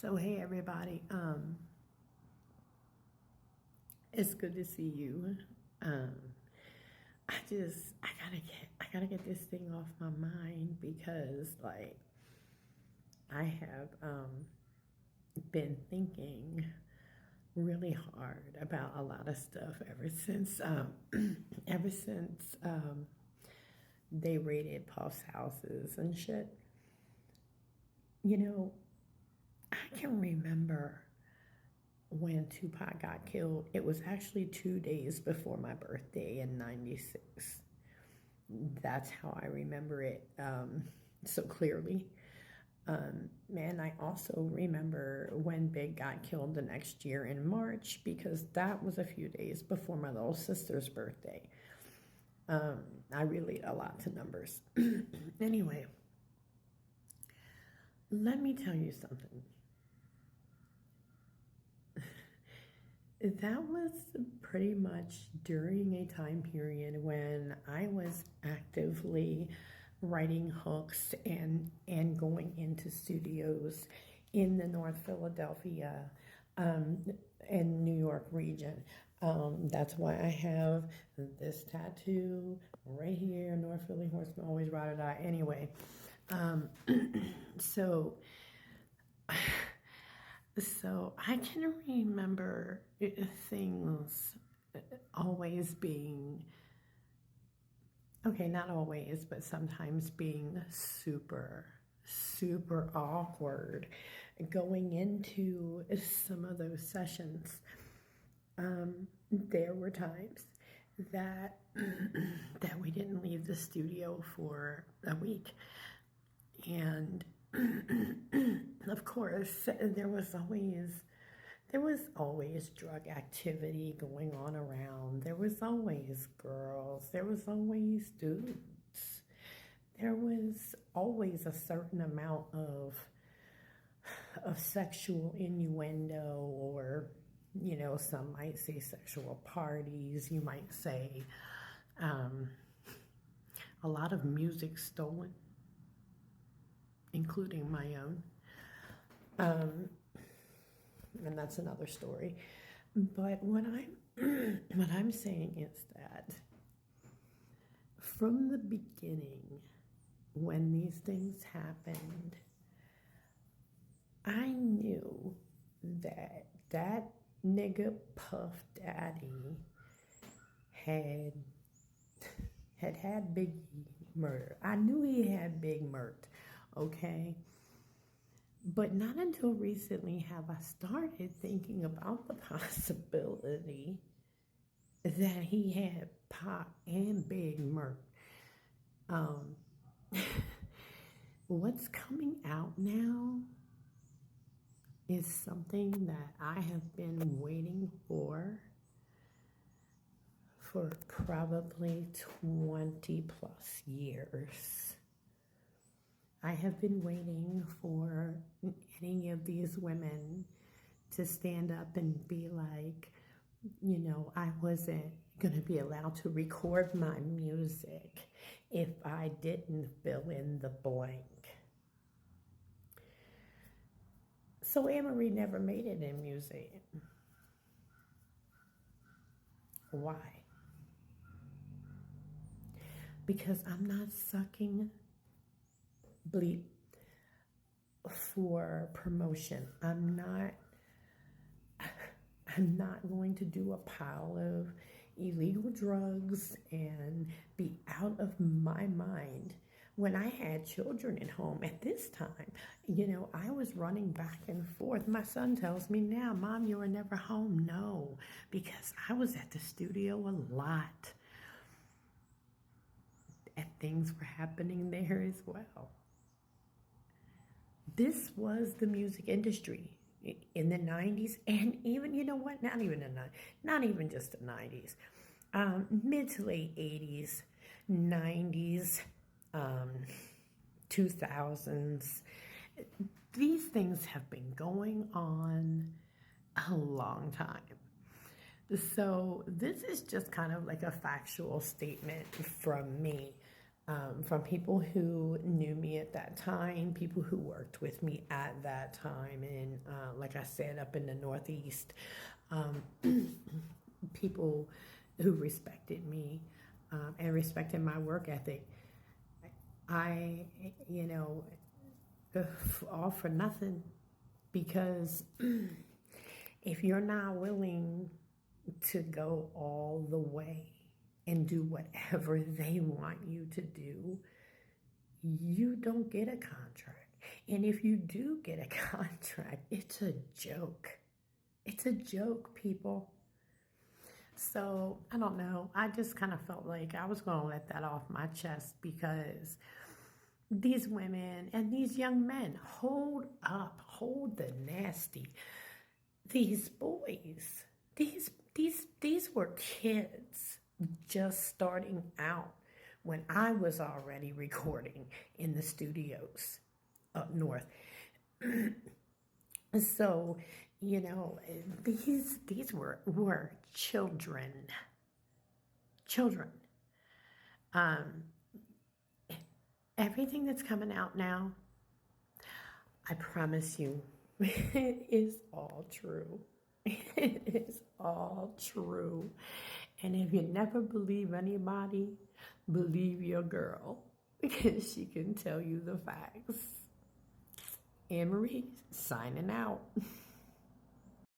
So hey everybody, it's good to see you. Um, I gotta get this thing off my mind because I have been thinking really hard about a lot of stuff ever since ever since they raided Puff's houses and shit. You know, I can remember when Tupac got killed. It was actually 2 days before my birthday in '96. That's how I remember it so clearly. And I also remember when Big got killed the next year in March because that was a few days before my little sister's birthday. I relate a lot to numbers. Anyway, let me tell you something. That was pretty much during a time period when I was actively writing hooks and going into studios in the North Philadelphia and New York region. That's why I have this tattoo right here, North Philly Horseman, always ride or die. Anyway, um, so so I can remember things always being, okay, not always, but sometimes being super, super awkward going into some of those sessions. There were times that that we didn't leave the studio for a week. And of course, there was always drug activity going on around. There was always girls. There was always dudes. There was always a certain amount of sexual innuendo, or some might say sexual parties. You might say um, a lot of music stolen, including my own. And that's another story. But what I'm what I'm saying is that from the beginning, when these things happened, I knew that that nigga Puff Daddy had had Biggie murder. I knew he had Big murked, okay? But not until recently have I started thinking about the possibility that he had Pop and Big murked. Um, what's coming out now is something that I have been waiting for probably 20 plus years. I have been waiting for any of these women to stand up and be like, I wasn't going to be allowed to record my music if I didn't fill in the blank. So Anne-Marie never made it in music. Why? Because I'm not sucking bleep for promotion. I'm not going to do a pile of illegal drugs and be out of my mind when I had children at home. At this time, I was running back and forth. My son tells me now, Mom, you were never home. No, because I was at the studio a lot and things were happening there as well. This was the music industry in the '90s, and even, you know what, not even just the '90s, mid to late '80s, '90s, um, 2000s. These things have been going on a long time. So this is just kind of like a factual statement from me. from people who knew me at that time, people who worked with me at that time, and like I said, up in the Northeast, um, people who respected me and respected my work ethic. I, you know, all for nothing, because if you're not willing to go all the way and do whatever they want you to do, you don't get a contract. And if you do get a contract, it's a joke. It's a joke, people. So I don't know. I just kind of felt like I was going to let that off my chest, because these women and these young men, hold up, hold the nasty. These boys, these were kids just starting out when I was already recording in the studios up north. So, you know, these were children. Children. Um, Everything that's coming out now, I promise you, it is all true. It is all true. And if you never believe anybody, believe your girl, because she can tell you the facts. Anne Marie, signing out.